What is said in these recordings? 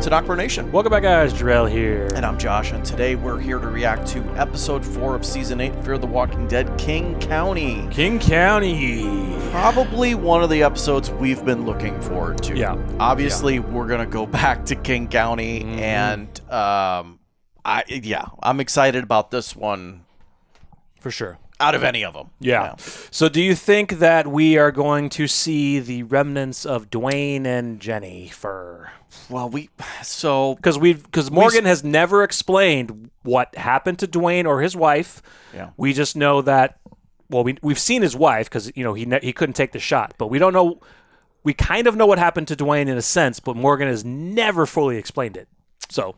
to NocBro Nation. Welcome back, guys. Jarrell here. And I'm Josh, and today we're here to react to Episode 4 of Season 8, Fear the Walking Dead, King County. King County. Probably one of the episodes we've been looking forward to. Yeah. Obviously, we're going to go back to King County, and I'm excited about this one. For sure. Out of any of them. Yeah. So do you think that we are going to see the remnants of Dwayne and Jennifer? Well, because Morgan has never explained what happened to Dwayne or his wife. Yeah. We just know that, well, we've seen his wife because, he couldn't take the shot, but we don't know. We kind of know what happened to Dwayne in a sense, but Morgan has never fully explained it. So.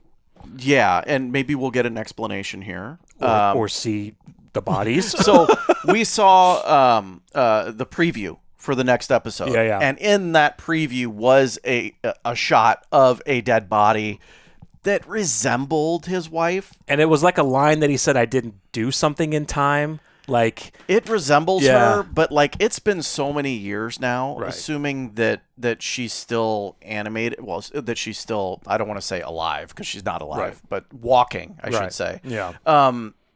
Yeah, and maybe we'll get an explanation here. Or see the bodies. So we saw the preview for the next episode. Yeah. And in that preview was a shot of a dead body that resembled his wife. And it was like a line that he said, "I didn't do something in time." Like, it resembles her, but it's been so many years now, right. Assuming that she's still animated. Well, that she's still, I don't want to say alive because she's not alive, right. but walking, I should say. Yeah.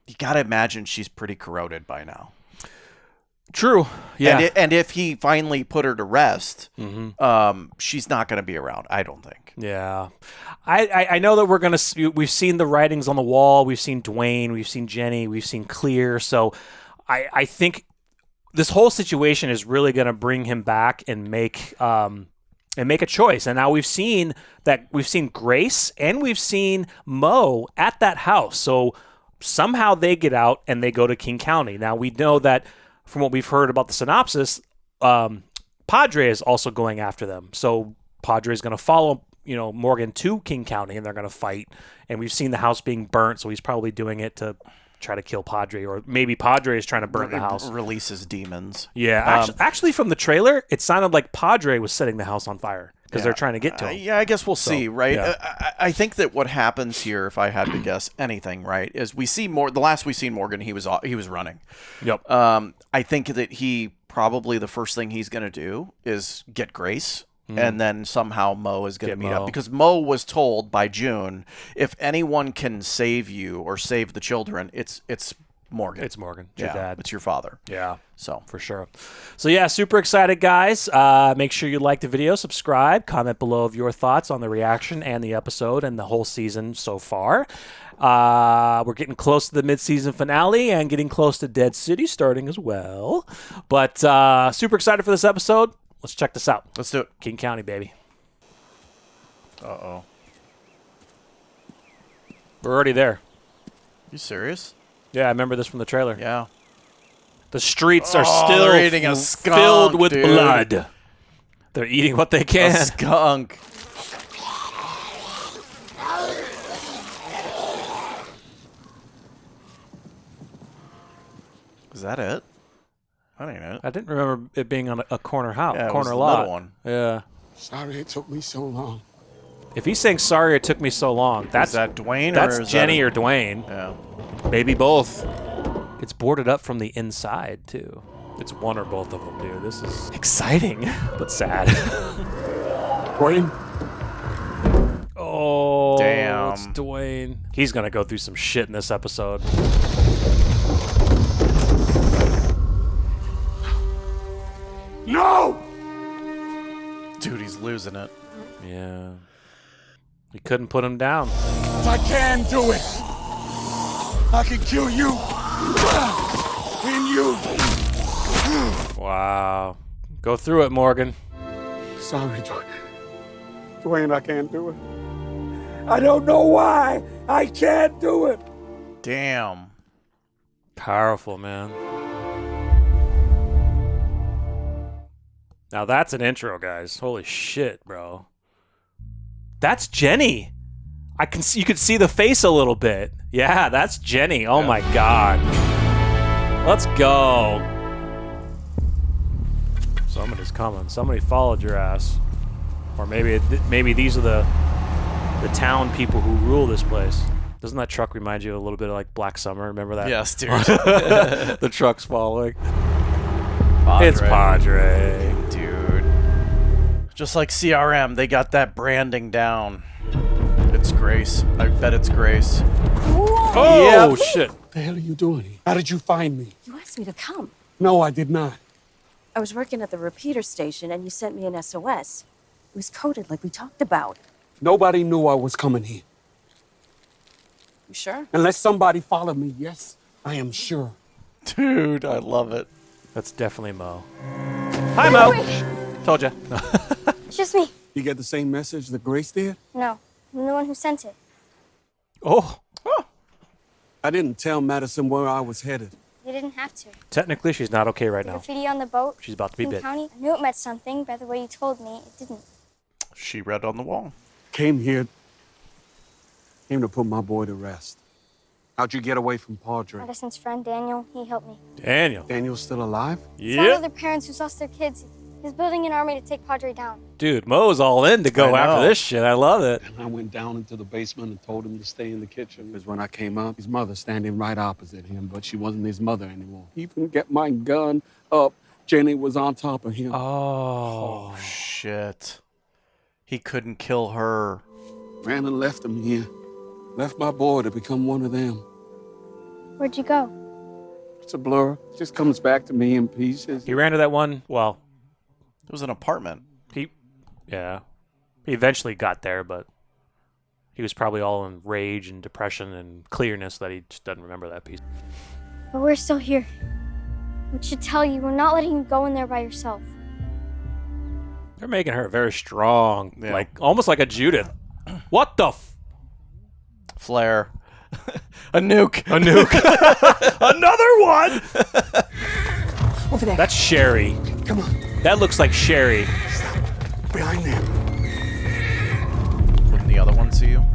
You got to imagine she's pretty corroded by now. True. Yeah. And if he finally put her to rest, she's not going to be around, I don't think. Yeah. I know that we've seen the writings on the wall. We've seen Dwayne. We've seen Jenny. We've seen Clear. So I think this whole situation is really going to bring him back and make a choice. And now we've seen Grace and we've seen Mo at that house. So somehow they get out and they go to King County. Now we know that from what we've heard about the synopsis, PADRE is also going after them. So PADRE is going to follow, Morgan to King County, and they're going to fight. And we've seen the house being burnt, so he's probably doing it to try to kill PADRE, or maybe PADRE is trying to burn the house. Releases demons. Yeah, actually, from the trailer, it sounded like PADRE was setting the house on fire because they're trying to get to him. Yeah, I guess we'll see, right? Yeah. I think that what happens here, if I had to guess anything, right, is we see more. The last we seen Morgan, he was running. Yep. I think that he probably the first thing he's going to do is get Grace. And then somehow Mo is going to meet up. Because Mo was told by June, if anyone can save you or save the children, it's Morgan. It's Morgan. It's your dad. It's your father. Yeah. So for sure. So yeah, super excited, guys. Make sure you like the video, subscribe, comment below of your thoughts on the reaction and the episode and the whole season so far. We're getting close to the mid-season finale and getting close to Dead City starting as well. But super excited for this episode. Let's check this out. Let's do it. King County, baby. Uh-oh. We're already there. You serious? Yeah, I remember this from the trailer. Yeah. The streets are still they're eating a skunk, filled with dude. blood. They're eating what they can. A skunk. Is that it? That ain't it. I didn't remember it being on a corner house, Yeah, it corner was the lot. little one. Yeah. Sorry it took me so long. If he's saying sorry it took me so long, Is that Dwayne? that's or is Jenny that or Dwayne. Yeah. Maybe both. It's boarded up from the inside too. It's one or both of them, dude. This is exciting, but sad. Dwayne? Oh, damn. It's Dwayne. He's gonna go through some shit in this episode. No! Dude, he's losing it. Yeah. He couldn't put him down. I can do it! I can kill you! And you! Wow. Go through it, Morgan. Sorry, Dwayne, I can't do it. I don't know why I can't do it! Damn. Powerful, man. Now that's an intro, guys. Holy shit, bro. That's Jenny. You could see the face a little bit. Yeah, that's Jenny. Oh my god. Let's go. Somebody's coming. Somebody followed your ass. Or maybe these are the town people who rule this place. Doesn't that truck remind you a little bit of like Black Summer? Remember that? Yes, dude. The truck's following. PADRE. It's PADRE. Dude. Just like CRM, they got that branding down. It's Grace. I bet it's Grace. Oh, shit. What the hell are you doing here? How did you find me? You asked me to come. No, I did not. I was working at the repeater station and you sent me an SOS. It was coded like we talked about. Nobody knew I was coming here. You sure? Unless somebody followed me, yes, I am sure. Dude, I love it. That's definitely Mo. Hi, Mo. Wait. Told ya. It's just me. You get the same message that Grace did? No, I'm the one who sent it. Oh. I didn't tell Madison where I was headed. You didn't have to. Technically, she's not okay right now. Graffiti on the boat. She's about to be in bit. County. I knew it meant something. By the way you told me, it didn't. She read on the wall. Came to put my boy to rest. How'd you get away from PADRE? Madison's friend, Daniel, he helped me. Daniel. Daniel's still alive? Found Yeah. other parents who lost their kids. He's building an army to take Padre down. Dude, Mo's all in to go I after know. this shit. I love it. And I went down into the basement and told him to stay in the kitchen. Because when I came up, his mother standing right opposite him, but she wasn't his mother anymore. He even get my gun up. Jenny was on top of him. Oh. Shit. He couldn't kill her. Ran and left him here. Left my boy to become one of them. Where'd you go? It's a blur. It just comes back to me in pieces. He ran to that one. Well, It was an apartment. he eventually got there, but he was probably all in rage and depression and clearness that he just doesn't remember that piece. But we're still here. We should tell you, we're not letting you go in there by yourself. They're making her very strong, Yeah. like almost like a Judith. What the? Flare. A nuke. A nuke. Another one. Over there. That's Sherry. Come on. That looks like Sherry. Behind them. Wouldn't the other one see you?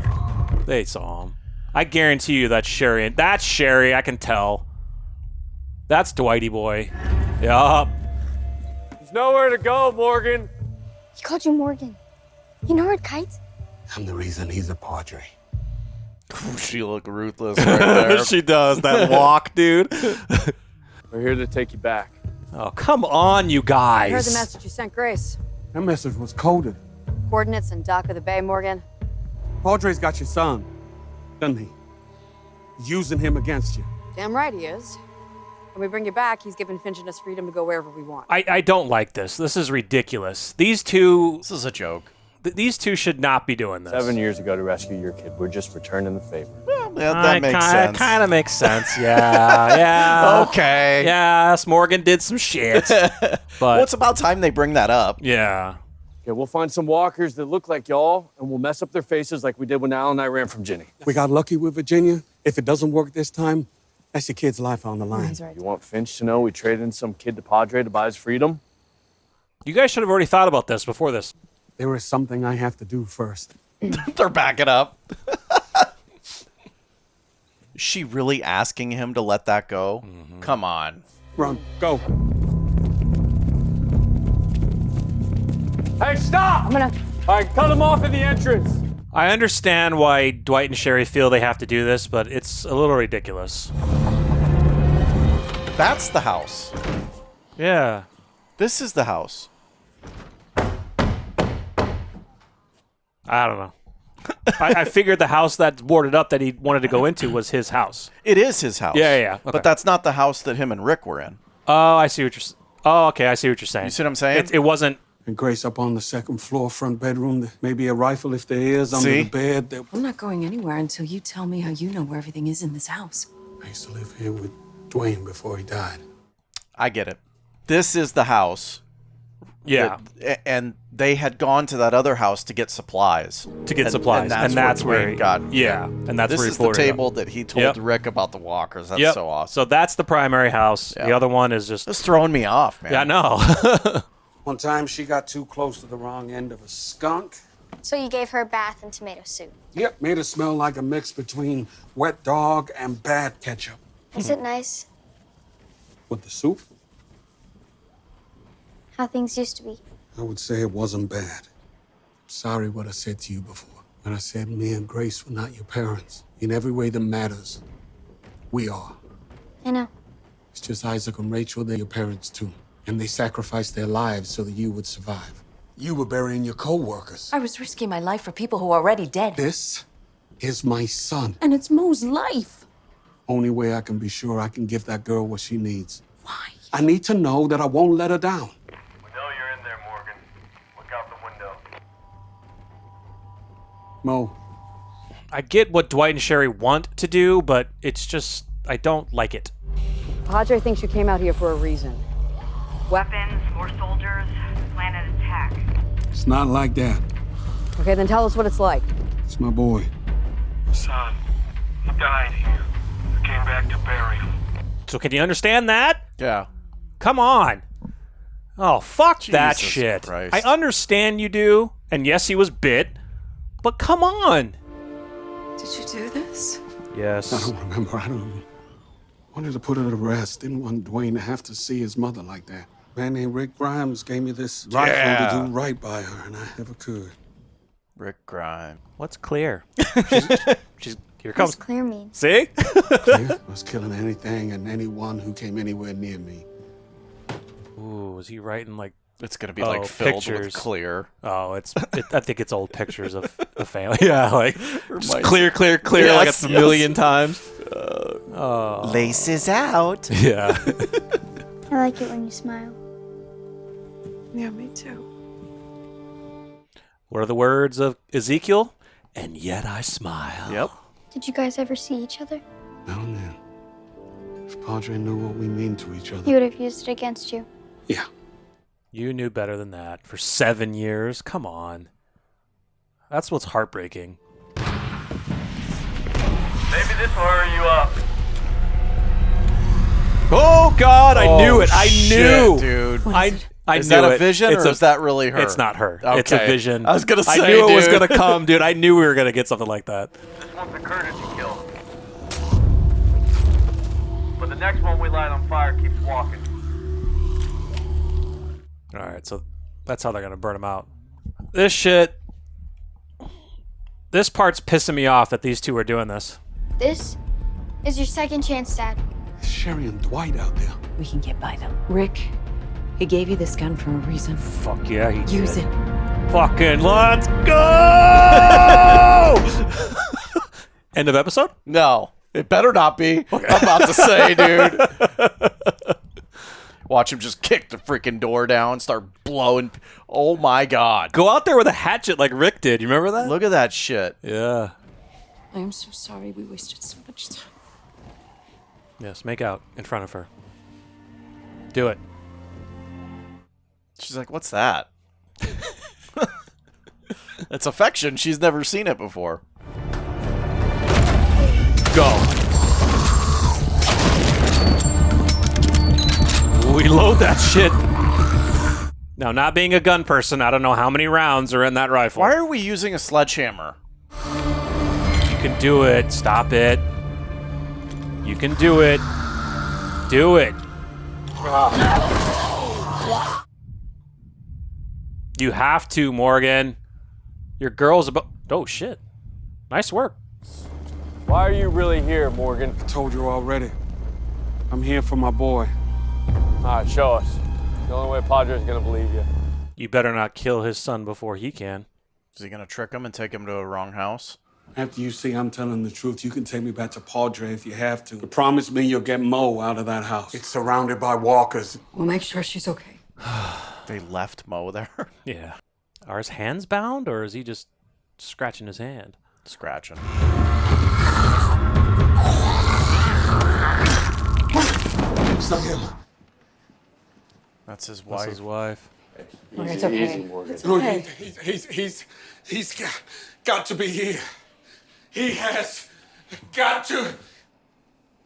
They saw him. I guarantee you that's Sherry. That's Sherry. I can tell. That's Dwighty boy. Yup. There's nowhere to go, Morgan. He called you Morgan. You know Red Kite? I'm the reason he's a Padre. Ooh, she looked ruthless right there. She does. That walk, dude. We're here to take you back. Oh, come on, you guys. I heard the message you sent Grace. That message was coded. Coordinates and dock of the bay, Morgan. Padre's got your son, doesn't he? He's using him against you. Damn right he is. When we bring you back, he's giving Finch and us freedom to go wherever we want. I don't like this. This is ridiculous. These two, This is a joke. these two should not be doing this. 7 years ago to rescue your kid. We're just returning the favor. That makes sense. Kind of makes sense. Yeah, yeah. Okay. Yes, Morgan did some shit. But Well, it's about time they bring that up. yeah. Okay, we'll find some walkers that look like y'all, and we'll mess up their faces like we did when Al and I ran from Ginny. We got lucky with Virginia. If it doesn't work this time, that's your kid's life on the line. He's right. You want Finch to know we traded in some kid to Padre to buy his freedom? You guys should have already thought about this before this. There is something I have to do first. They're backing up. Is she really asking him to let that go? Come on. Run, go. Hey, stop! I'm gonna... All right, cut him off at the entrance. I understand why Dwight and Sherry feel they have to do this, but it's a little ridiculous. That's the house. Yeah. This is the house. I don't know. I figured the house that's boarded up that he wanted to go into was his house. It is his house. Yeah. Okay. But that's not the house that him and Rick were in. Oh, I see what you're. Oh, okay. I see what you're saying. You see what I'm saying? It wasn't. And Grace up on the second floor, front bedroom. There may be a rifle if there is under See? the bed. I'm not going anywhere until you tell me how you know where everything is in this house. I used to live here with Dwayne before he died. I get it. This is the house. Yeah. And they had gone to that other house to get supplies. To get And- supplies, and that's where he Dwayne got. Yeah, and that's This where he is the forwarded them. table that he told Yep. Rick about the walkers. That's Yep. so awesome. So that's the primary house. Yeah. The other one is just. It's throwing me off, man. Yeah, I know. One time she got too close to the wrong end of a skunk. So you gave her a bath and tomato soup. Yep, made it smell like a mix between wet dog and bad ketchup. Is it nice? With the soup, How things used to be. I would say it wasn't bad. Sorry what I said to you before. When I said me and Grace were not your parents. In every way that matters, we are. I know. It's just Isaac and Rachel, they're your parents too. And they sacrificed their lives so that you would survive. You were burying your co-workers. I was risking my life for people who are already dead. This is my son. And it's Mo's life. Only way I can be sure I can give that girl what she needs. Why? I need to know that I won't let her down. We know you're in there, Morgan. Look out the window. Mo, I get what Dwight and Sherry want to do, but it's just, I don't like it. Padre thinks you came out here for a reason. Weapons, more soldiers, plan an attack. it's not like that. Okay, then tell us what it's like. It's my boy. Son, he died here. I came back to bury him. So can you understand that? Yeah. Come on. Oh, fuck that Jesus shit. Christ. I understand you do, and yes, he was bit, but come on. Did you do this? I Yes. don't remember. I don't. Wanted to put her to rest. Didn't want Dwayne to have to see his mother like that. A man named Rick Grimes gave me this rifle to do right by her, and I never could. Rick Grimes. What's clear? She's here What comes. does clear mean? See? Yeah, was killing anything and anyone who came anywhere near me. Ooh, was he writing like? It's gonna be Oh, like filled pictures. with clear. Oh, I think it's old pictures of a family. Yeah, like Reminds- just clear, like Yes, a million times. Laces out. Yeah. I like it when you smile. Yeah, me too. What are the words of Ezekiel? And yet I smile. Yep. Did you guys ever see each other? Now and then. If Padre knew what we mean to each He other. would have used it against you. Yeah. You knew better than that for 7 years. Come on. That's what's heartbreaking. Maybe this will hurry you up. Oh God! I knew it. I shit, knew, dude. I Is knew that a it. vision, It's or is that really her? It's not her. It's a Okay. vision. I was gonna say, I knew it was dude. gonna come, dude. I knew we were gonna get something like that. This one's a courtesy kill. But the next one we light on fire keeps walking. All right, so that's how they're gonna burn him out. This shit. This part's pissing me off that these two are doing this. This is your second chance, Dad. There's Sherry and Dwight out there. We can get by them. Rick, he gave you this gun for a reason. Fuck yeah, he Use did. it. Fucking let's go! End of episode? No, it better not be. I'm about to say, dude. Watch him just kick the freaking door down, start blowing. Oh my God! Go out there with a hatchet like Rick did. You remember that? Look at that shit. Yeah. I am so sorry we wasted so much time. Yes, make out in front of her. Do it. She's like, "What's that?" It's affection. She's never seen it before. Go. We load that shit. Now, not being a gun person, I don't know how many rounds are in that rifle. Why are we using a sledgehammer? You can do it. Stop it. You can do it. Do it. You have to, Morgan. Your girl's about... Oh, shit. Nice work. Why are you really here, Morgan? I told you already. I'm here for my boy. All right, show us. The only way Padre's gonna believe you. You better not kill his son before he can. Is he gonna trick him and take him to a wrong house? After you see I'm telling the truth, you can take me back to Padre if you have to. But promise me you'll get Mo out of that house. It's surrounded by walkers. We'll make sure she's okay. They left Mo there. Yeah. Are his hands bound, or is he just scratching his hand? Scratching. It's not him. That's his That's wife. his wife. It's okay. No, he's got to be here. He has got to.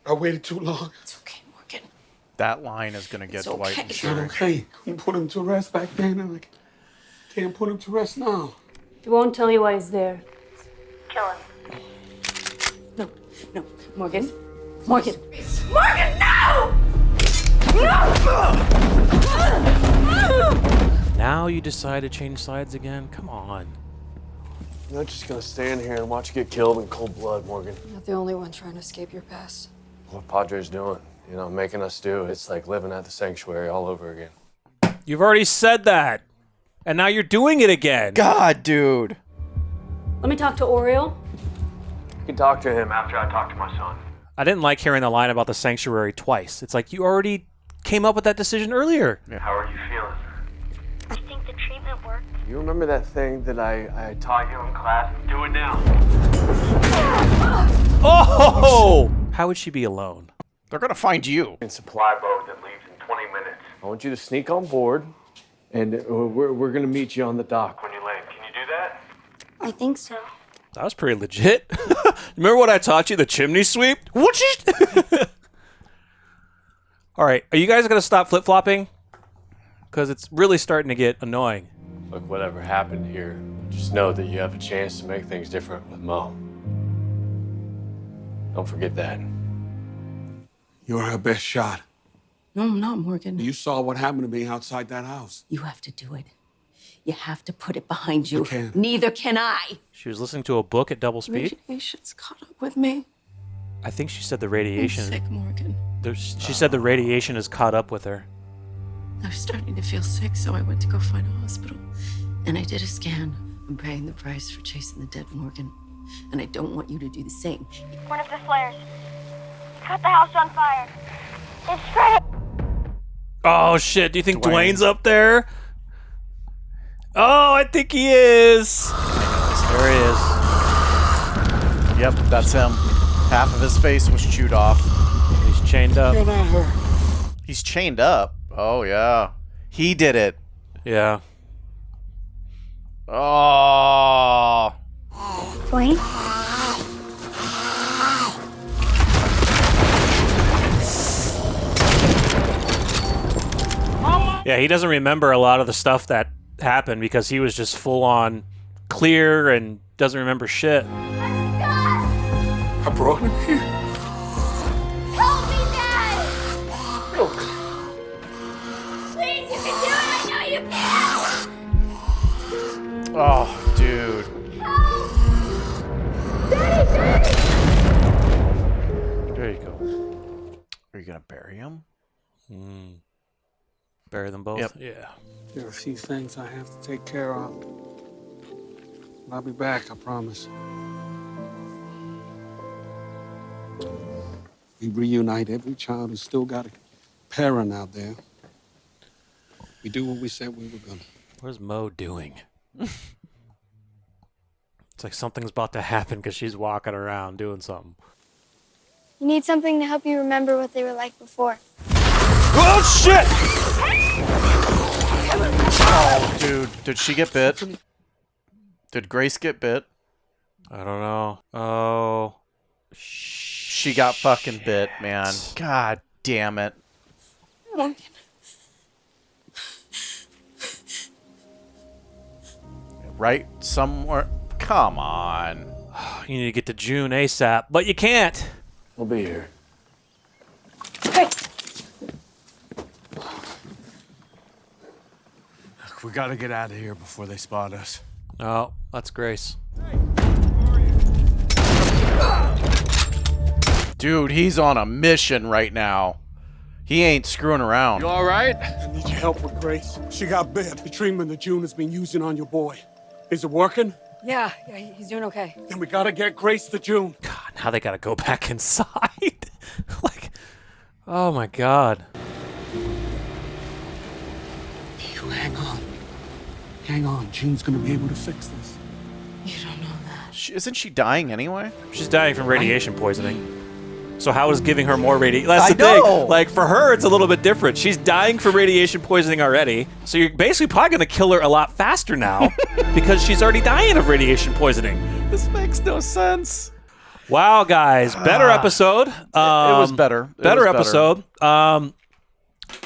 I waited too long. It's okay, Morgan. That line is gonna get It's Dwight okay. and Not Sherry. okay. Couldn't put him to rest back then. And I can't put him to rest now. He won't tell you why he's there. Kill him. No, no. Morgan. Morgan. Morgan, no! Now you decide to change sides again? Come on. You're not just gonna stand here and watch you get killed in cold blood, Morgan. You're not the only one trying to escape your past. What Padre's doing, you know, making us do, it's like living at the sanctuary all over again. You've already said that. And now you're doing it again. God, dude. Let me talk to Oriole. You can talk to him after I talk to my son. I didn't like hearing the line about the sanctuary twice. It's like you already came up with that decision earlier. Yeah. How are you feeling? I think the treatment worked. You remember that thing that I taught you in class? Do it now. Oh! How would she be alone? They're going to find you. Supply boat that leaves in 20 minutes. I want you to sneak on board, and we're going to meet you on the dock. When you land, can you do that? I think so. That was pretty legit. Remember what I taught you, the chimney sweep? What? All right, are you guys going to stop flip-flopping? Because it's really starting to get annoying. Look, whatever happened here, just know that you have a chance to make things different with Mo. Don't forget that. You're her best shot. No, I'm not, Morgan. You saw what happened to me outside that house. You have to do it. You have to put it behind you. I can't. Neither can I. She was listening to a book at double speed. Radiation's caught up with me. I think she said the I'm radiation. sick, Morgan. She said the radiation is caught up with her. I was starting to feel sick, so I went to go find a hospital. And I did a scan. I'm paying the price for chasing the dead Morgan. And I don't want you to do the same. One of the flares. Caught the house on fire. It's spread. Oh, shit. Do you think Dwayne's up there? Oh, I think he is. Yes, there he is. Yep, that's him. Half of his face was chewed off. He's chained up. He's chained up. Oh, yeah. He did it. Yeah. Oh. Dwayne? Yeah, he doesn't remember a lot of the stuff that happened because he was just full on clear and doesn't remember shit. I brought him here. Help me, Dad! Please, you can do it! I know you can! Oh, dude. There you go. Are you going to bury him? Bury them both? Yep. Yeah. There are a few things I have to take care of. I'll be back, I promise. We reunite every child who's still got a parent out there. We do what we said we were gonna. Where's Mo doing? It's like something's about to happen because she's walking around doing something. You need something to help you remember what they were like before. Oh, shit! Oh, dude. Did she get bit? Did Grace get bit? I don't know. Oh. She got fucking bit, man. God damn it. Morgan. Right somewhere. Come on. You need to get to June ASAP, but you can't. We'll be here. Hey! We gotta get out of here before they spot us. Oh, that's Grace. Dude, he's on a mission right now. He ain't screwing around. You all right? I need your help with Grace. She got bit. The treatment that June has been using on your boy. Is it working? Yeah, he's doing okay. Then we gotta get Grace to June. God, now they gotta go back inside. Like, oh my God. You hang on. Hang on. June's gonna be able to fix this. You don't know that. Isn't she dying anyway? She's dying from radiation poisoning. So how is giving her more radiation? That's the I know. thing. Like, for her, it's a little bit different. She's dying from radiation poisoning already. So you're basically probably going to kill her a lot faster now because she's already dying of radiation poisoning. This makes no sense. Wow, guys. Better episode. It was better. Better episode.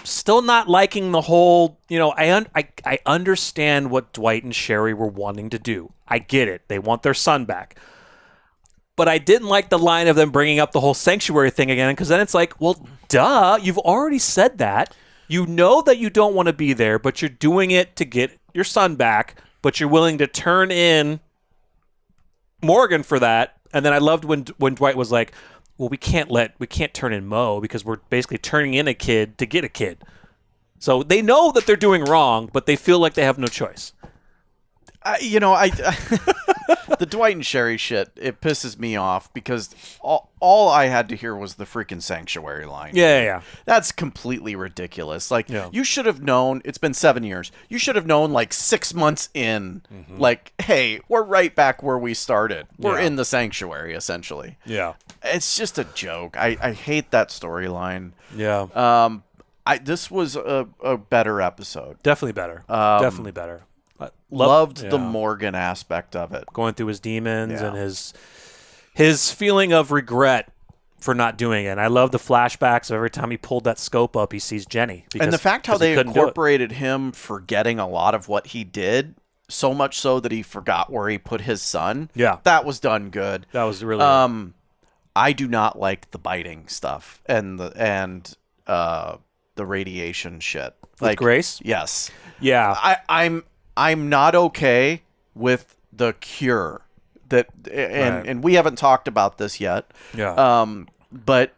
Still not liking the whole, I understand what Dwight and Sherry were wanting to do. I get it. They want their son back. But I didn't like the line of them bringing up the whole sanctuary thing again, because then it's like, well, duh, you've already said that. You know that you don't want to be there, but you're doing it to get your son back, but you're willing to turn in Morgan for that. And then I loved when Dwight was like, well, we can't turn in Mo because we're basically turning in a kid to get a kid. So they know that they're doing wrong, but they feel like they have no choice. The Dwight and Sherry shit, it pisses me off because all I had to hear was the freaking sanctuary line. Yeah. That's completely ridiculous. Like, you should have known, it's been 7 years. You should have known, like, 6 months in, like, hey, we're right back where we started. We're in the sanctuary, essentially. Yeah. It's just a joke. I hate that storyline. Yeah. This was a better episode. Definitely better. Definitely better. Loved the Morgan aspect of it. Going through his demons and his feeling of regret for not doing it. And I love the flashbacks of every time he pulled that scope up, he sees Jenny. And the fact how they incorporated him forgetting a lot of what he did, so much so that he forgot where he put his son. Yeah. That was done good. That was really good. I do not like the biting stuff and the radiation shit. With Grace? Yes. Yeah. I'm not okay with the cure and we haven't talked about this yet. Yeah. But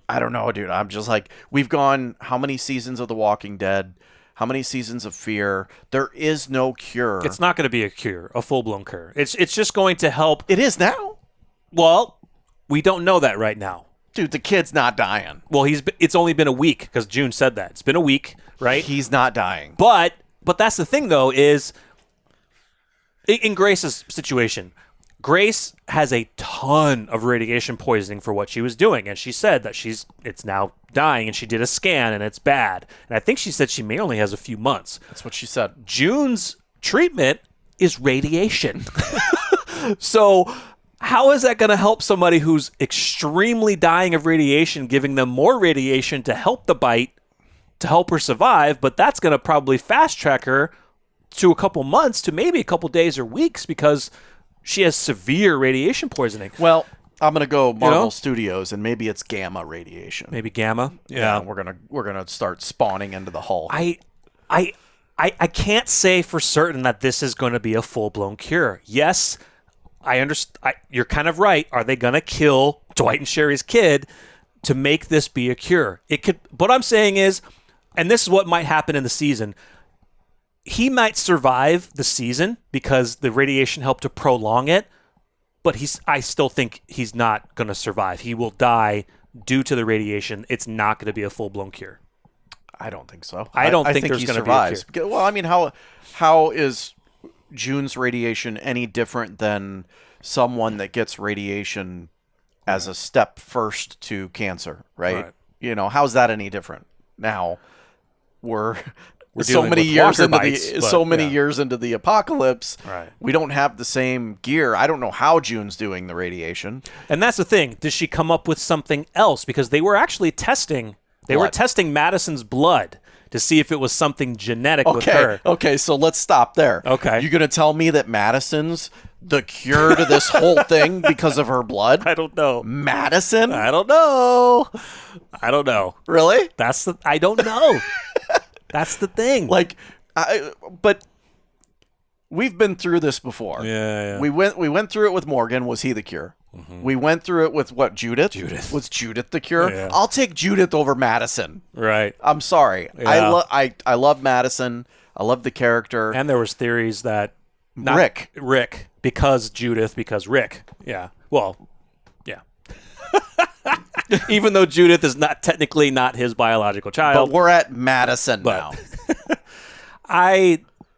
I don't know, dude. I'm just like, we've gone how many seasons of The Walking Dead? How many seasons of Fear? There is no cure. It's not going to be a cure, a full-blown cure. It's just going to help. It is now. Well, we don't know that right now. Dude, the kid's not dying. Well, it's only been a week because June said that. It's been a week, right? He's not dying. But that's the thing, though, is in Grace's situation, Grace has a ton of radiation poisoning for what she was doing, and she said that it's now dying, and she did a scan, and it's bad. And I think she said she may only has a few months. That's what she said. June's treatment is radiation. So how is that going to help somebody who's extremely dying of radiation, giving them more radiation to help the bite, to help her survive, but that's going to probably fast track her to a couple months to maybe a couple days or weeks because she has severe radiation poisoning. Well, I'm going to go Marvel Studios and maybe it's gamma radiation. Maybe gamma? Yeah, we're going to start spawning into the hull. I can't say for certain that this is going to be a full-blown cure. Yes, I understand. You're kind of right. Are they going to kill Dwight and Sherry's kid to make this be a cure? It could. What I'm saying is, and this is what might happen in the season, he might survive the season because the radiation helped to prolong it, but I still think he's not going to survive. He will die due to the radiation. It's not going to be a full-blown cure. I don't think so. I don't think there's going to be a cure. Well, I mean, how is June's radiation any different than someone that gets radiation as a step first to cancer, right? You know, how's that any different? Now we're so many years into years into the apocalypse. Right. We don't have the same gear. I don't know how June's doing the radiation. And that's the thing. Does she come up with something else? Because they were actually testing. They were testing Madison's blood to see if it was something genetic with her. Okay, so let's stop there. Okay. You're going to tell me that Madison's the cure to this whole thing because of her blood? I don't know. Madison? I don't know. Really? I don't know. That's the thing. But we've been through this before. Yeah. We went through it with Morgan. Was he the cure? Mm-hmm. We went through it with what? Judith. Was Judith the cure? Yeah. I'll take Judith over Madison. Right. I'm sorry. Yeah. I love Madison. I love the character. And there was theories that Rick because Judith because Rick. Yeah. Well. Yeah. Even though Judith is technically not his biological child. But we're at Madison now. We're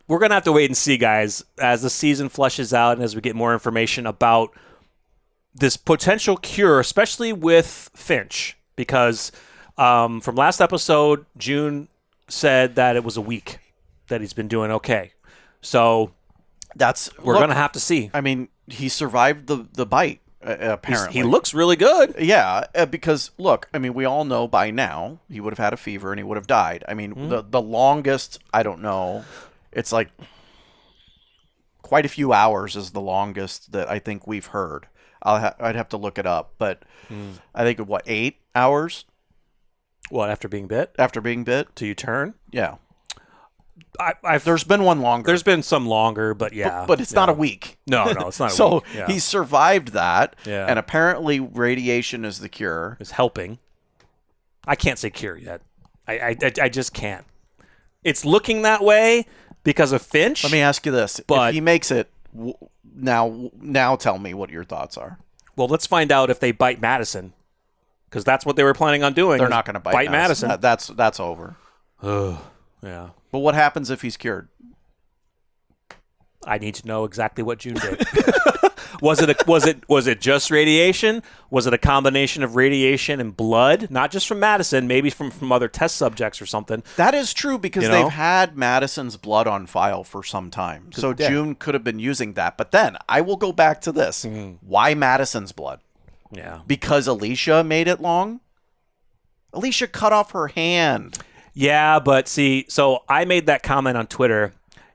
going to have to wait and see, guys, as the season fleshes out and as we get more information about this potential cure, especially with Finch, because from last episode, June said that it was a week that he's been doing okay. So we're going to have to see. I mean, he survived the bite. Apparently, he looks really good. Yeah, because look, I mean, we all know by now he would have had a fever and he would have died. I mean, the longest, I don't know, it's like quite a few hours is the longest that I think we've heard. I'd have to look it up, but I think 8 hours? What, after being bit? After being bit, till you turn? Yeah. There's been one longer. There's been some longer, but yeah. But it's not a week. No, it's not a so week. So he survived that, yeah. And apparently radiation is the cure. Is helping. I can't say cure yet. I just can't. It's looking that way because of Finch. Let me ask you this. But if he makes it, now tell me what your thoughts are. Well, let's find out if they bite Madison, because that's what they were planning on doing. They're not going to bite Madison. That's over. Yeah. But what happens if he's cured? I need to know exactly what June did. Was it just radiation? Was it a combination of radiation and blood? Not just from Madison, maybe from other test subjects or something. That is true because they've had Madison's blood on file for some time. So June could have been using that. But then I will go back to this. Why Madison's blood? Yeah. Because Alicia made it long? Alicia cut off her hand. Yeah, but see, so I made that comment on Twitter,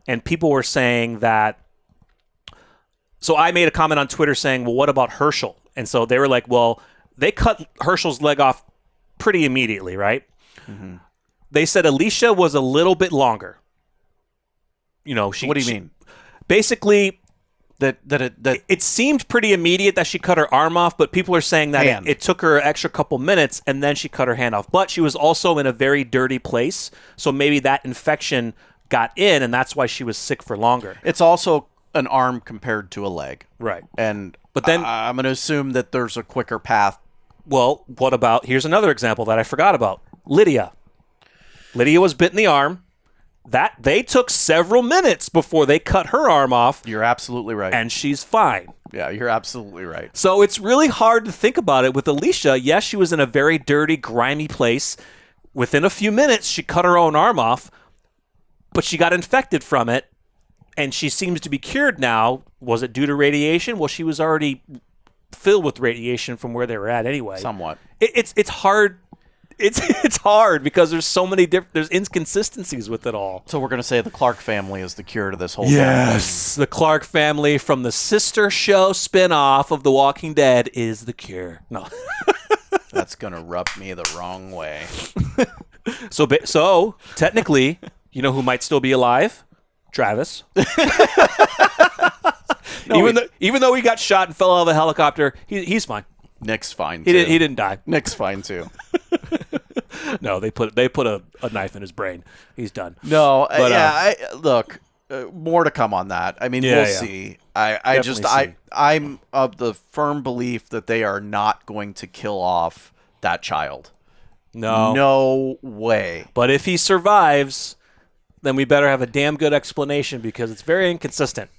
and people were saying that. So I made a comment on Twitter saying, well, what about Herschel? And so they were like, well, they cut Herschel's leg off pretty immediately, right? Mm-hmm. They said Alicia was a little bit longer. You know, what do you mean? Basically, that it seemed pretty immediate that she cut her arm off, but people are saying that it took her an extra couple minutes, and then she cut her hand off. But she was also in a very dirty place, so maybe that infection got in, and that's why she was sick for longer. It's also an arm compared to a leg. Right. But then I'm going to assume that there's a quicker path. Well, what about, here's another example that I forgot about. Lydia. Lydia was bit in the arm. That they took several minutes before they cut her arm off. You're absolutely right. And she's fine. Yeah, you're absolutely right. So it's really hard to think about it with Alicia. Yes, she was in a very dirty, grimy place. Within a few minutes, she cut her own arm off, but she got infected from it. And she seems to be cured now. Was it due to radiation? Well, she was already filled with radiation from where they were at anyway. Somewhat. It's hard. It's hard because there's so many there's inconsistencies with it all. So we're going to say the Clark family is the cure to this whole thing. The Clark family from the sister show spinoff of The Walking Dead is the cure. No. That's going to rub me the wrong way. So technically, you know who might still be alive? Travis. Even though he got shot and fell out of a helicopter, he's fine. Nick's fine too. He didn't die. Nick's fine too. No, they put a knife in his brain. He's done. No, but, look, more to come on that. I mean, we'll see. I'm of the firm belief that they are not going to kill off that child. No way. But if he survives, then we better have a damn good explanation because it's very inconsistent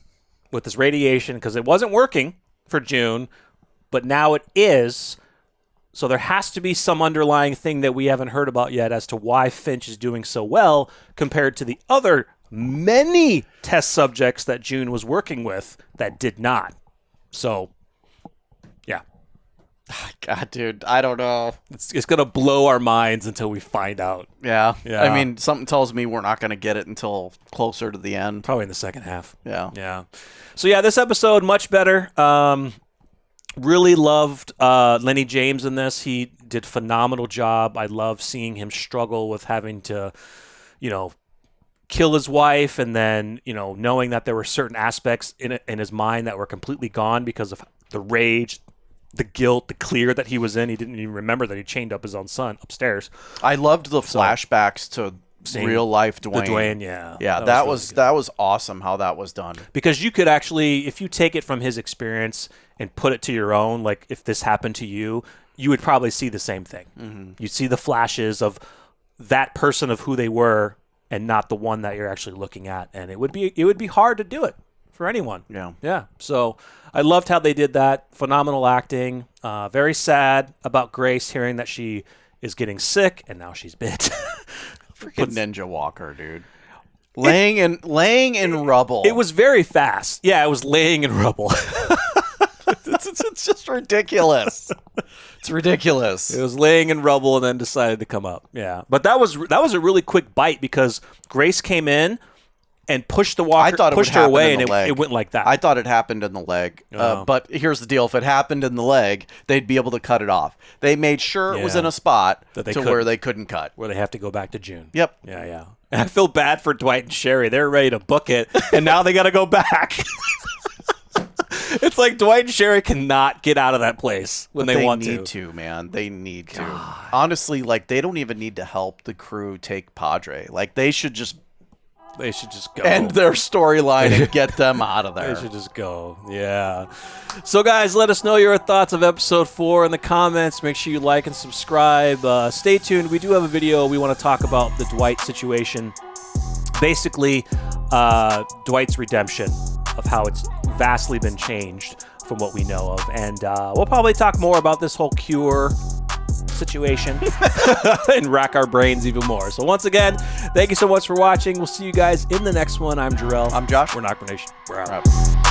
with this radiation because it wasn't working for June, but now it is. So there has to be some underlying thing that we haven't heard about yet as to why Finch is doing so well compared to the other many test subjects that June was working with that did not. So, yeah. God, dude, I don't know. It's going to blow our minds until we find out. Yeah. I mean, something tells me we're not going to get it until closer to the end. Probably in the second half. Yeah. So, yeah, this episode, much better. Really loved Lenny James in this. He did a phenomenal job. I love seeing him struggle with having to, kill his wife and then, knowing that there were certain aspects in his mind that were completely gone because of the rage, the guilt, the clear that he was in. He didn't even remember that he chained up his own son upstairs. I loved the flashbacks to real life Dwayne. The Dwayne, yeah. Yeah, that was awesome how that was done. Because you could actually, if you take it from his experience and put it to your own, like if this happened to you, you would probably see the same thing. Mm-hmm. You'd see the flashes of that person of who they were and not the one that you're actually looking at. And it would be hard to do it for anyone. Yeah. So I loved how they did that. Phenomenal acting. Very sad about Grace hearing that she is getting sick and now she's bit. Freaking Ninja Walker, dude. Laying in rubble. It was very fast. Yeah, it was laying in rubble. It's just ridiculous. It's ridiculous. It was laying in rubble and then decided to come up. Yeah, but that was a really quick bite because Grace came in and pushed the walker, pushed her away, and it went like that. I thought it happened in the leg. But here's the deal: if it happened in the leg, they'd be able to cut it off. They made sure it was in a spot where they couldn't cut, where they have to go back to June. Yep. Yeah. And I feel bad for Dwight and Sherry. They're ready to book it, and now they got to go back. It's like Dwight and Sherry cannot get out of that place when they want to. They need to, man. They need to. Honestly, like, they don't even need to help the crew take Padre. Like, they should just go. End their storyline and get them out of there. They should just go. Yeah. So, guys, let us know your thoughts of episode 4 in the comments. Make sure you like and subscribe. Stay tuned. We do have a video. We want to talk about the Dwight situation. Basically, Dwight's redemption of how it's vastly been changed from what we know of. And we'll probably talk more about this whole cure situation and rack our brains even more. So once again, thank you so much for watching. We'll see you guys in the next one. I'm Jarrell. I'm Josh. We're NocBro Nation. We're out.